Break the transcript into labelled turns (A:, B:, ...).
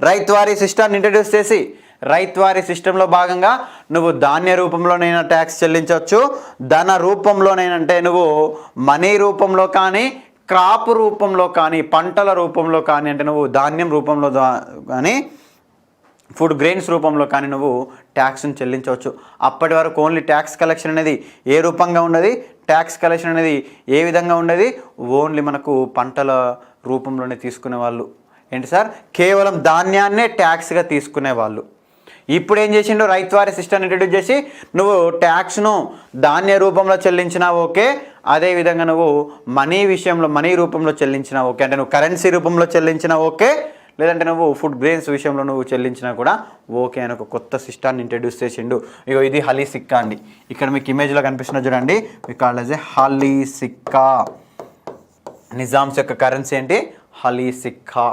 A: Ryotwari సిస్టాన్ని introduce చేసి రైతువారీ సిస్టంలో భాగంగా నువ్వు ధాన్య రూపంలోనైనా ట్యాక్స్ చెల్లించవచ్చు, ధన రూపంలోనైనంటే నువ్వు మనీ రూపంలో కానీ, క్రాప్ రూపంలో కానీ, పంటల రూపంలో కానీ, అంటే నువ్వు ధాన్యం రూపంలో కానీ, ఫుడ్ గ్రెయిన్స్ రూపంలో కానీ నువ్వు ట్యాక్స్ని చెల్లించవచ్చు. అప్పటి వరకు ఓన్లీ ట్యాక్స్ కలెక్షన్ అనేది ఏ రూపంగా ఉన్నది, ట్యాక్స్ కలెక్షన్ అనేది ఏ విధంగా ఉండేది, ఓన్లీ మనకు పంటల రూపంలోనే తీసుకునే వాళ్ళు. ఏంటి సార్, కేవలం ధాన్యాన్నే ట్యాక్స్గా తీసుకునేవాళ్ళు. ఇప్పుడు ఏం చేసిండు, రైతువారీ సిస్టమ్ ఇంట్రడ్యూస్ చేసి నువ్వు ట్యాక్స్ను ధాన్య రూపంలో చెల్లించినా ఓకే, అదేవిధంగా నువ్వు మనీ విషయంలో మనీ రూపంలో చెల్లించినా ఓకే, అంటే నువ్వు కరెన్సీ రూపంలో చెల్లించినా ఓకే, లేదంటే నువ్వు ఫుడ్ గ్రెయిన్స్ విషయంలో నువ్వు చెల్లించినా కూడా ఓకే అని ఒక కొత్త సిస్టాన్ని ఇంట్రడ్యూస్ చేసిండు. ఇగో ఇది హలీ సిక్కా అండి. ఇక్కడ మీకు ఇమేజ్లో కనిపిస్తున్న చూడండి, మీకు called as a Hali Sicca. Nizams యొక్క కరెన్సీ ఏంటి, హలీ సిక్కా.